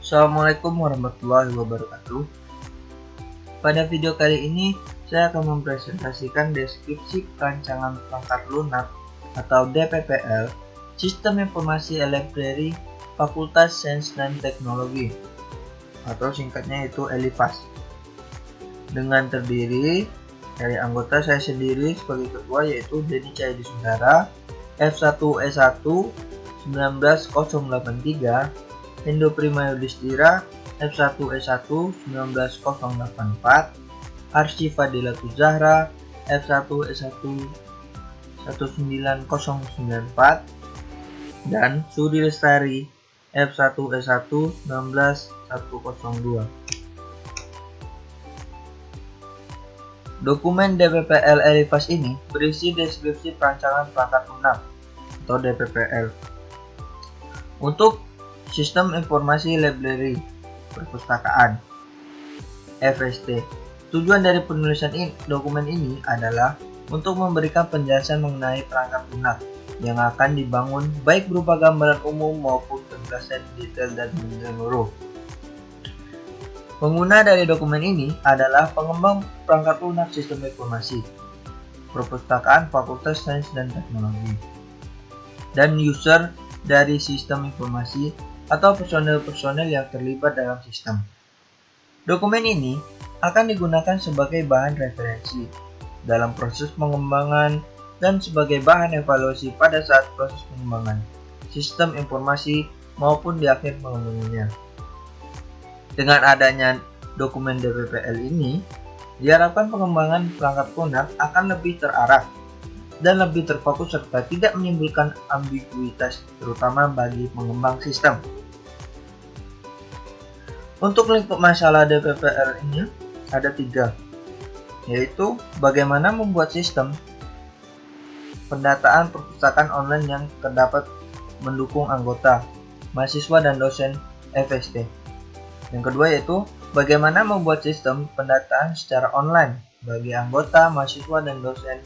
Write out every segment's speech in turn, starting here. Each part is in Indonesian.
Assalamualaikum warahmatullahi wabarakatuh. Pada video kali ini saya akan mempresentasikan deskripsi perancangan perangkat lunak atau DPPL Sistem Informasi Library Fakultas Sains dan Teknologi atau singkatnya itu ELIFAS, dengan terdiri dari anggota saya sendiri sebagai ketua yaitu Denny Cahyadi Sundara, F1E1 19083, Hendo Prima Yudhistira, F1E1 19084, Arsy Fadila Zahra, F1E1 19094, dan Sudi Lestari, F1E1 19102. Dokumen DPPL ELIFAS ini berisi deskripsi perancangan perangkat lunak atau DPPL untuk Sistem Informasi Library Perpustakaan (FST). Tujuan dari penulisan dokumen ini adalah untuk memberikan penjelasan mengenai perangkat lunak yang akan dibangun baik berupa gambaran umum maupun penjelasan detail dan menyeluruh. Pengguna dari dokumen ini adalah pengembang perangkat lunak sistem informasi, perpustakaan Fakultas Sains dan Teknologi, dan user dari sistem informasi atau personel-personel yang terlibat dalam sistem. Dokumen ini akan digunakan sebagai bahan referensi dalam proses pengembangan dan sebagai bahan evaluasi pada saat proses pengembangan sistem informasi maupun di akhir pengembangannya. Dengan adanya dokumen DPPL ini, diharapkan pengembangan perangkat lunak akan lebih terarah dan lebih terfokus serta tidak menimbulkan ambiguitas terutama bagi pengembang sistem. Untuk lingkup masalah DPPL ini ada 3, yaitu bagaimana membuat sistem pendataan perpustakaan online yang terdapat mendukung anggota, mahasiswa dan dosen FST. Yang kedua yaitu bagaimana membuat sistem pendataan secara online bagi anggota, mahasiswa dan dosen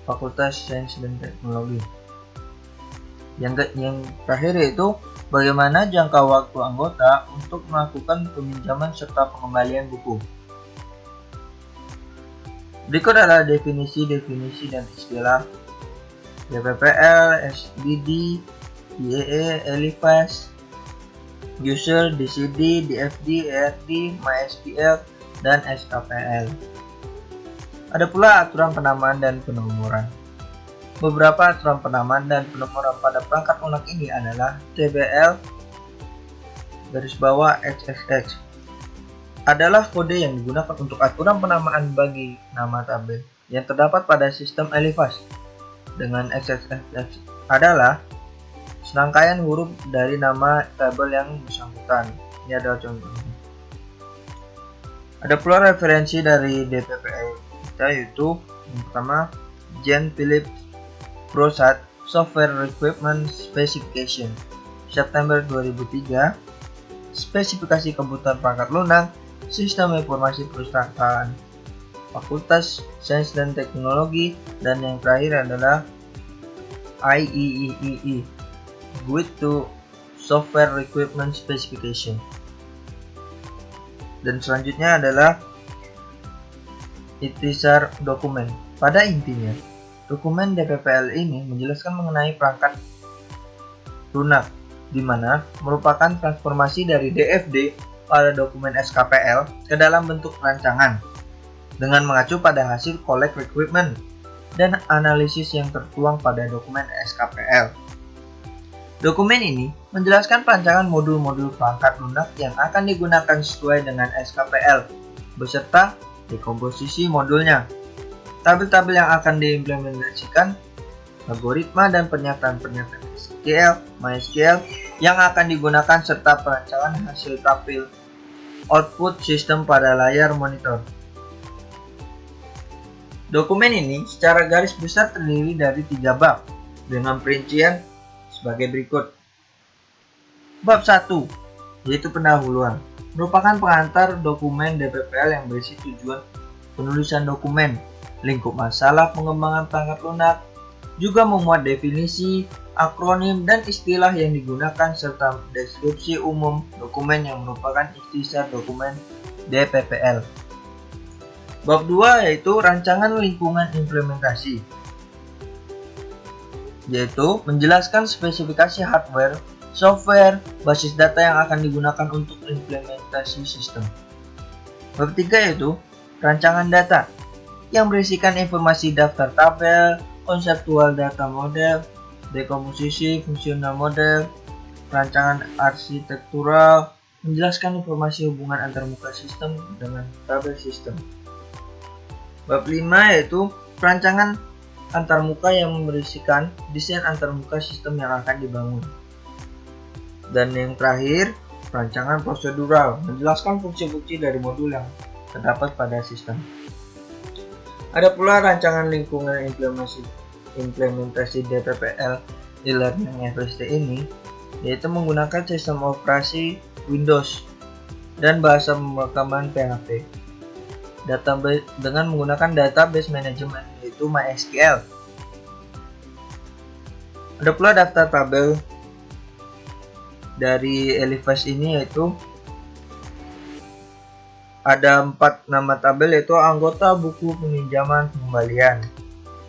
Fakultas Sains dan Teknologi. Yang terakhir yaitu bagaimana jangka waktu anggota untuk melakukan peminjaman serta pengembalian buku. Berikut adalah definisi dan istilah DPPL, SBD, IEE, ELIFAS, User, DCD, DFD, ERD, MySQL, dan SKPL. Ada pula aturan penamaan dan penomoran. Beberapa aturan penamaan dan penomoran pada perangkat lunak ini adalah TBL _XXX adalah kode yang digunakan untuk aturan penamaan bagi nama tabel yang terdapat pada sistem ELIFAS, dengan XXX adalah serangkaian huruf dari nama tabel yang bersangkutan. Ini adalah contohnya. Ada pula referensi dari DPPL kita, yaitu yang pertama Jean Philippe Brossat Software Equipment Specification September 2003, spesifikasi kebutuhan perangkat lunak Sistem Informasi Perpustakaan Fakultas Sains dan Teknologi, dan yang terakhir adalah IEEE Guide to Software Equipment Specification. Dan selanjutnya adalah ikhtisar dokumen. Pada intinya, dokumen DPPL ini menjelaskan mengenai perangkat lunak, di mana merupakan transformasi dari DFD pada dokumen SKPL ke dalam bentuk rancangan dengan mengacu pada hasil collect requirement dan analisis yang tertuang pada dokumen SKPL. Dokumen ini menjelaskan perancangan modul-modul perangkat lunak yang akan digunakan sesuai dengan SKPL beserta dekomposisi modulnya, tabel-tabel yang akan diimplementasikan, algoritma dan pernyataan-pernyataan SQL, MySQL yang akan digunakan serta perancangan hasil tabel output sistem pada layar monitor. Dokumen ini secara garis besar terdiri dari 3 bab dengan perincian sebagai berikut. Bab 1 yaitu pendahuluan, merupakan pengantar dokumen DPPL yang berisi tujuan penulisan dokumen, lingkup masalah pengembangan perangkat lunak, juga memuat definisi, akronim dan istilah yang digunakan, serta deskripsi umum dokumen yang merupakan ikhtisar dokumen DPPL. Bab 2 yaitu rancangan lingkungan implementasi, yaitu menjelaskan spesifikasi hardware, software, basis data yang akan digunakan untuk implementasi sistem. Bab 3 yaitu rancangan data, yang berisikan informasi daftar tabel, konseptual data model, dekomposisi fungsional model, rancangan arsitektural, menjelaskan informasi hubungan antarmuka sistem dengan tabel sistem. Bab 5 yaitu perancangan antarmuka yang berisikan desain antarmuka sistem yang akan dibangun. Dan yang terakhir, perancangan prosedural, menjelaskan fungsi-fungsi dari modul yang terdapat pada sistem. Ada pula rancangan lingkungan implementasi DPPL e-learning FSD ini, yaitu menggunakan sistem operasi Windows dan bahasa pemrograman PHP. Database dengan menggunakan database manajemen, yaitu MySQL. Ada pula daftar tabel dari Eliphas ini, yaitu ada 4 nama tabel, yaitu anggota, buku, peminjaman, pengembalian,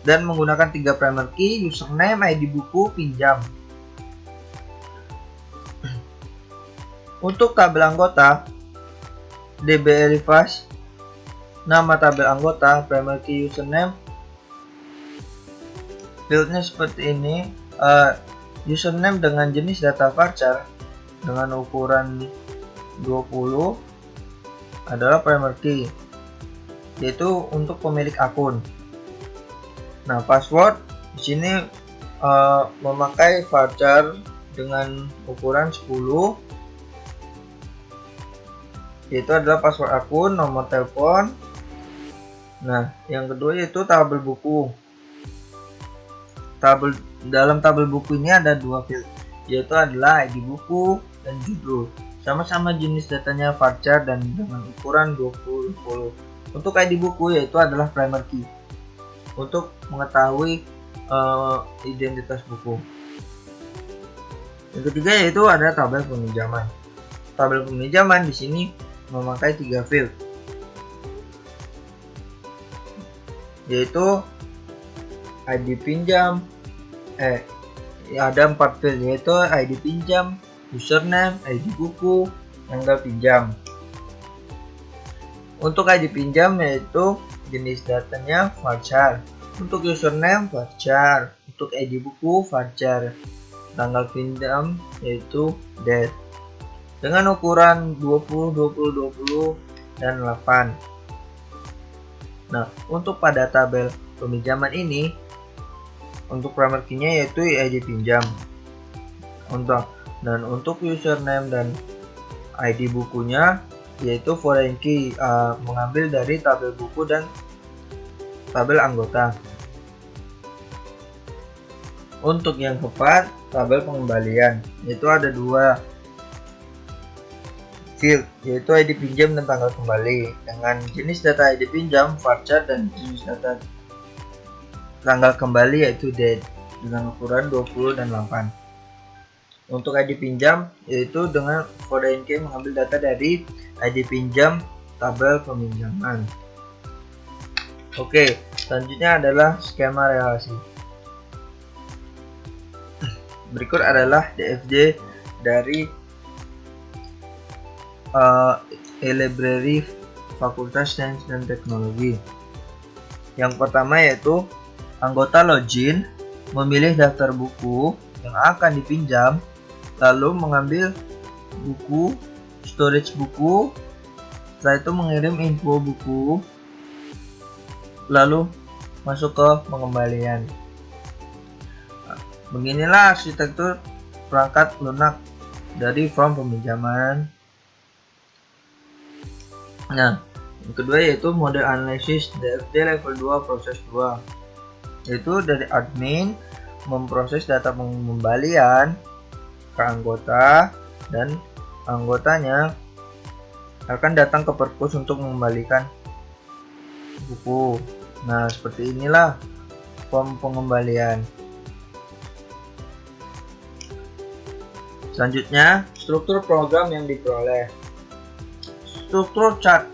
dan menggunakan 3 primary key, username, ID buku, pinjam. Untuk tabel anggota DB Eliphas, nama tabel anggota, primary key, username, fieldnya seperti ini. Username dengan jenis data varchar dengan ukuran 20 adalah primary key, yaitu untuk pemilik akun. Nah, password di sini memakai varchar dengan ukuran 10, yaitu adalah password akun, nomor telepon. Nah, yang kedua yaitu tabel buku. Dalam tabel buku ini ada 2 field, yaitu adalah ID buku dan judul. Sama-sama jenis datanya varchar dan dengan ukuran 20. Untuk ID buku yaitu adalah primary key untuk mengetahui identitas buku. Yang ketiga yaitu ada tabel peminjaman. Tabel peminjaman di sini memakai 3 field, yaitu ID pinjam, ada 4 field, yaitu ID pinjam, username, ID buku, tanggal pinjam. Untuk ID pinjam yaitu jenis datanya varchar, untuk username varchar, untuk ID buku varchar, tanggal pinjam yaitu date dengan ukuran 20, 20, 20 dan 8. Nah, untuk pada tabel peminjaman ini, untuk primary key-nya yaitu ID pinjam. Untuk username dan ID bukunya yaitu foreign key, mengambil dari tabel buku dan tabel anggota. Untuk yang keempat, tabel pengembalian, yaitu ada 2 field, yaitu ID pinjam dan tanggal kembali dengan jenis data ID pinjam varchar dan jenis data tanggal kembali yaitu date dengan ukuran 20 dan 8. Untuk ID pinjam yaitu dengan foreign key, mengambil data dari ID pinjam tabel peminjaman. Oke, selanjutnya adalah skema relasi. Berikut adalah DFG dari e-library Fakultas Sains dan Teknologi. Yang pertama yaitu anggota login memilih daftar buku yang akan dipinjam, lalu mengambil buku, storage buku, setelah itu mengirim info buku, lalu masuk ke pengembalian. Beginilah arsitektur perangkat lunak dari form peminjaman. Nah, yang kedua yaitu model analisis DFD level 2 proses 2, yaitu dari admin memproses data pengembalian ke anggota dan anggotanya akan datang ke perpus untuk mengembalikan buku. Nah, seperti inilah form pengembalian. Selanjutnya, struktur program yang diperoleh. Struktur chart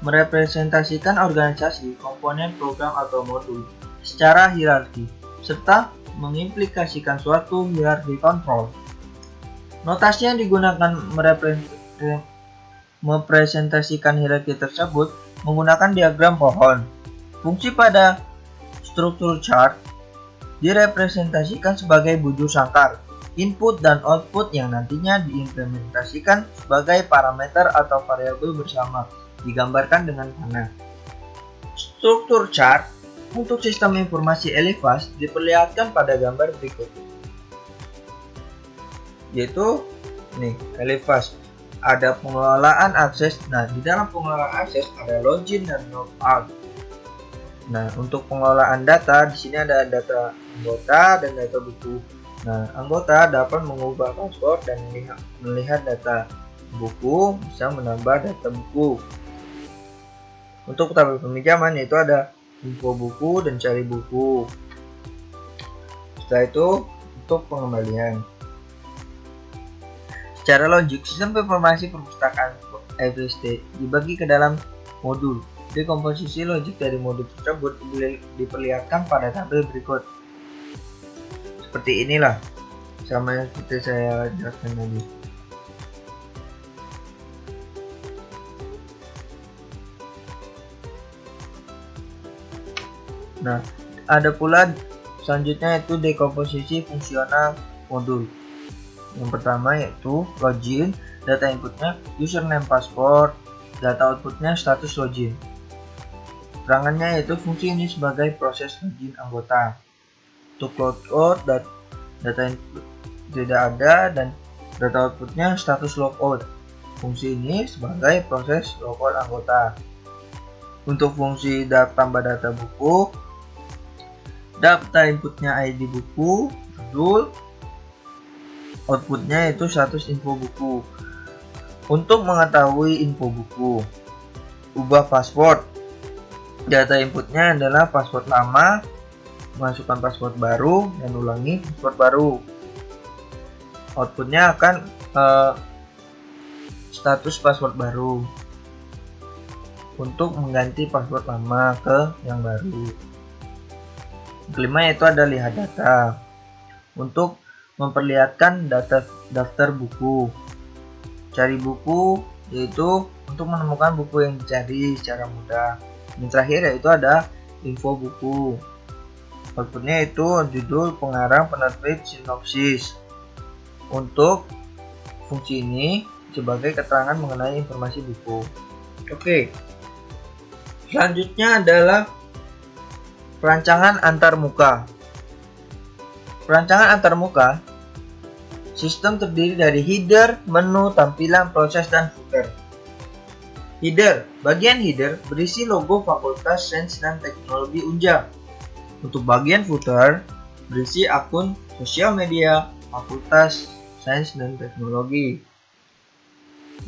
merepresentasikan organisasi, komponen program atau modul secara hierarki, serta mengimplikasikan suatu hierarki kontrol. Notasi yang digunakan merepresentasikan hierarki tersebut menggunakan diagram pohon. Fungsi pada struktur chart direpresentasikan sebagai bujur sangkar, input dan output yang nantinya diimplementasikan sebagai parameter atau variabel bersama, digambarkan dengan panah. Struktur chart untuk sistem informasi Elifast diperlihatkan pada gambar berikut. Yaitu nih, Elifast. Ada pengelolaan akses. Nah, di dalam pengelolaan akses ada login dan logout. Nah, untuk pengelolaan data, di sini ada data anggota dan data buku. Nah, anggota dapat mengubah password dan melihat data buku, bisa menambah data buku. Untuk tabel peminjaman yaitu ada info buku dan cari buku. Setelah itu untuk pengembalian. Secara logik, sistem informasi perpustakaan FST dibagi ke dalam modul. Dekomposisi logik dari modul tersebut diperlihatkan pada tabel berikut. Seperti inilah, sama yang seperti saya jelaskan tadi. Nah, ada pula selanjutnya yaitu dekomposisi fungsional modul. Yang pertama yaitu login, data inputnya username password, data outputnya status login. Keterangannya yaitu fungsi ini sebagai proses login anggota. Untuk logout, data input tidak ada dan data outputnya status logout. Fungsi ini sebagai proses logout anggota. Untuk fungsi tambah data buku, data inputnya ID buku, judul, outputnya itu status info buku. Untuk mengetahui info buku, ubah password. Data inputnya adalah password lama, masukkan password baru dan ulangi password baru. Outputnya akan status password baru untuk mengganti password lama ke yang baru. Kelima yaitu ada lihat data untuk memperlihatkan daftar buku. Cari buku yaitu untuk menemukan buku yang dicari secara mudah. Yang terakhir yaitu ada info buku. Outputnya itu judul, pengarang, penerbit, sinopsis. Untuk fungsi ini sebagai keterangan mengenai informasi buku. Oke. Selanjutnya adalah perancangan antarmuka. Perancangan antarmuka sistem terdiri dari header, menu, tampilan, proses, dan footer. Header, bagian header berisi logo Fakultas Sains dan Teknologi Unja. Untuk bagian footer berisi akun sosial media Fakultas Sains dan Teknologi.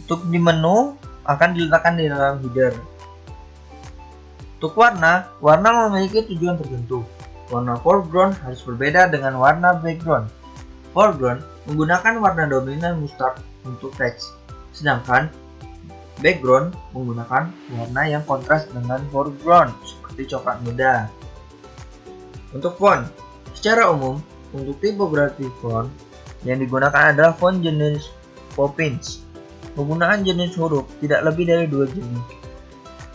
Untuk di menu akan diletakkan di dalam header. Untuk warna memiliki tujuan tertentu. Warna foreground harus berbeda dengan warna background. Foreground menggunakan warna dominan mustard untuk teks, sedangkan background menggunakan warna yang kontras dengan foreground seperti coklat muda. Untuk font, secara umum untuk tipografi font yang digunakan adalah font jenis Poppins. Penggunaan jenis huruf tidak lebih dari 2 jenis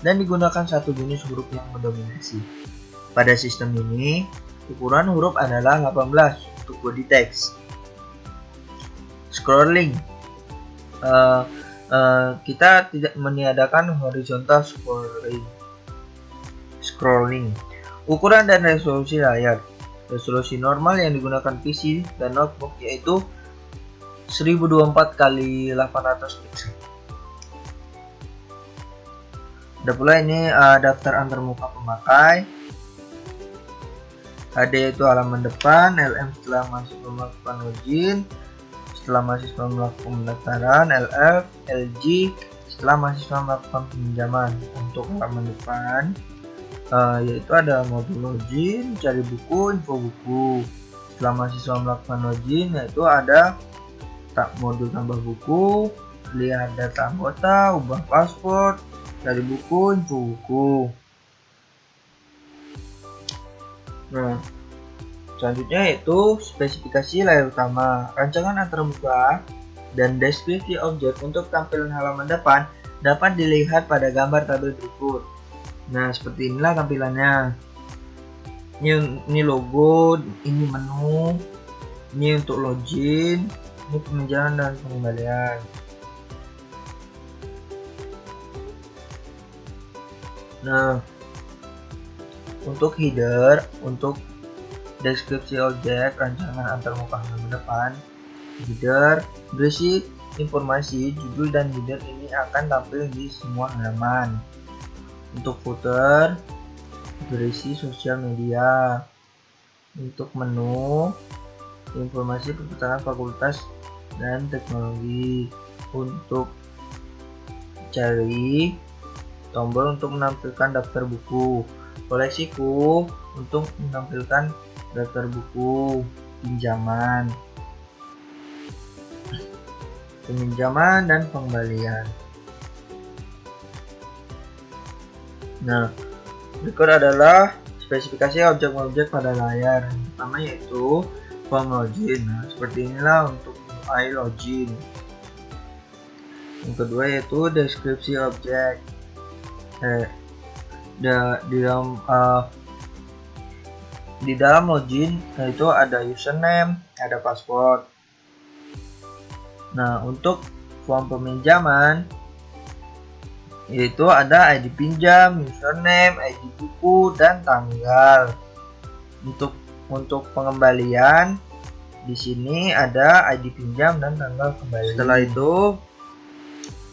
dan digunakan satu jenis huruf yang mendominasi. Pada sistem ini, ukuran huruf adalah 18 untuk body text. Scrolling, kita tidak meniadakan horizontal scrolling. Ukuran dan resolusi layar. Resolusi normal yang digunakan PC dan notebook yaitu 1024 x 800 pixel. Ada pula ini daftar antarmuka pemakai. HD itu halaman depan, LM setelah mahasiswa melakukan login, setelah mahasiswa melakukan pendaftaran, LF, LG setelah mahasiswa melakukan pinjaman. Untuk halaman depan yaitu ada modul login, cari buku, info buku. Setelah mahasiswa melakukan login, yaitu ada modul tambah buku, lihat data anggota, ubah password, cari buku, info buku. Nah, selanjutnya yaitu spesifikasi layar utama, rancangan antarmuka, dan deskripsi objek untuk tampilan halaman depan dapat dilihat pada gambar tabel berikut. Nah, seperti inilah tampilannya. Ini logo, ini menu, ini untuk login, ini peminjaman dan pengembalian. Nah, untuk header, untuk deskripsi objek, rancangan antarmuka halaman depan, header berisi informasi, judul dan header ini akan tampil di semua halaman. Untuk footer berisi sosial media. Untuk menu, informasi perpustakaan fakultas dan teknologi. Untuk cari, tombol untuk menampilkan daftar buku. Koleksiku untuk menampilkan daftar buku pinjaman, peminjaman dan pengembalian. Nah, berikut adalah spesifikasi objek-objek pada layar. Yang pertama yaitu form login. Nah, seperti inilah untuk UI login. Yang kedua yaitu deskripsi objek. Di dalam login yaitu ada username, ada password. Nah, untuk form peminjaman yaitu ada ID pinjam, username, ID buku, dan tanggal. Untuk pengembalian di sini ada ID pinjam dan tanggal kembali. Setelah itu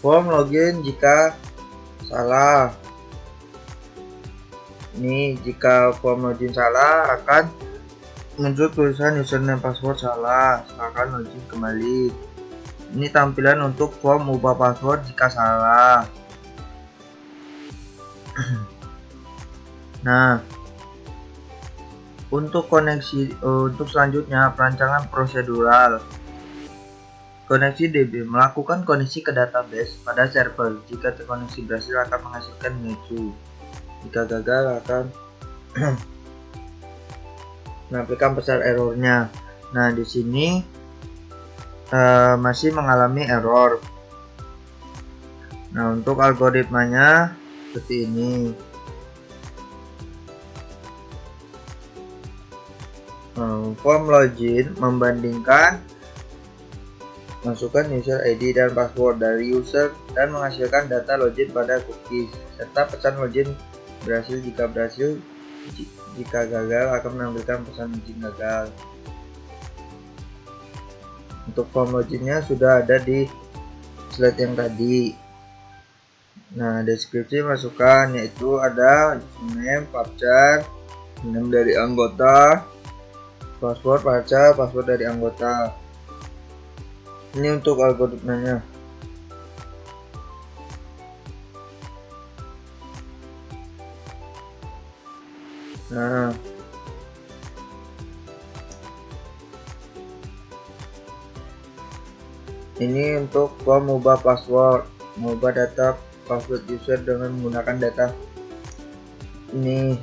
form login jika salah. Ini jika form login salah akan muncul tulisan username password salah, silakan login kembali. Ini tampilan untuk form ubah password jika salah. Nah, untuk selanjutnya perancangan prosedural. Koneksi DB melakukan koneksi ke database pada server. Jika terkoneksi berhasil akan menghasilkan menu. Jika gagal akan menampilkan pesan errornya. Nah, di sini masih mengalami error. Nah, untuk algoritmanya seperti ini. Form login membandingkan masukkan user ID dan password dari user dan menghasilkan data login pada cookies serta pesan login berhasil. Jika berhasil, jika gagal akan menampilkan pesan login gagal. Untuk form loginnya sudah ada di slide yang tadi. Nah, deskripsi masukan yaitu ada username, captcha, name dari anggota, password captcha, password dari anggota. Ini untuk algoritmanya. Nah, ini untuk form mengubah password, mengubah data password user dengan menggunakan data. Ini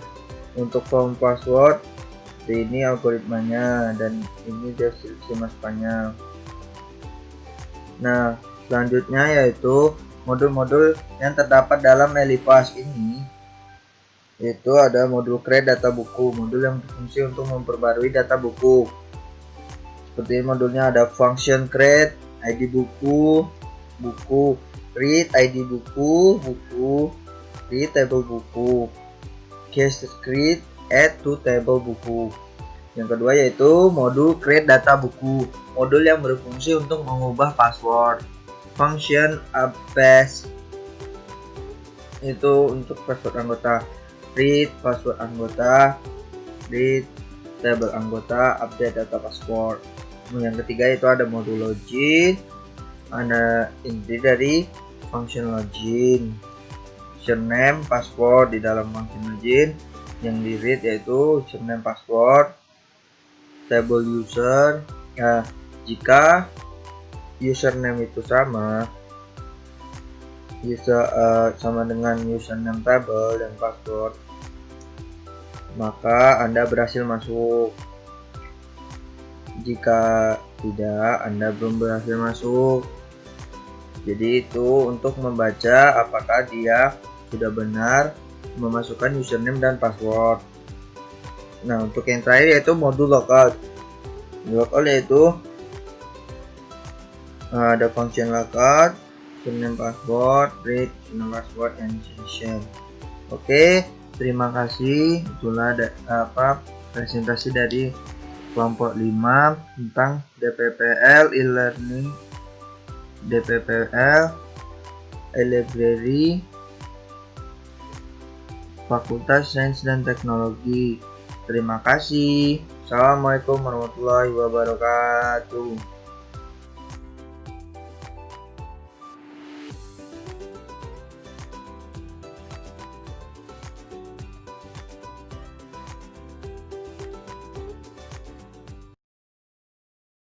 untuk form password, ini algoritmanya dan ini deskripsi masukannya. Nah, selanjutnya yaitu modul-modul yang terdapat dalam Elipas ini. Yaitu ada modul create data buku, modul yang berfungsi untuk memperbarui data buku. Seperti modulnya ada function create, ID buku, create ID buku, create table buku, case create, add to table buku. Yang kedua yaitu modul create data buku, modul yang berfungsi untuk mengubah password. Function update itu untuk password anggota. Create password anggota, create table anggota, update data password. Yang ketiga itu ada modul login, ada inti dari function login, username, password di dalam function login. Yang di read yaitu username, password, table user. Nah, jika username itu sama dengan username table dan password, maka Anda berhasil masuk. Jika tidak, Anda belum berhasil masuk. Jadi itu untuk membaca apakah dia sudah benar memasukkan username dan password. Nah, untuk yang terakhir yaitu modul logout. Logout yaitu ada function logout, username password, read, username password, and session. Oke, terima kasih. Itulah presentasi dari kelompok 5 tentang DPPL e-learning, DPPL e-library, Fakultas Sains dan Teknologi. Terima kasih. Assalamualaikum warahmatullahi wabarakatuh.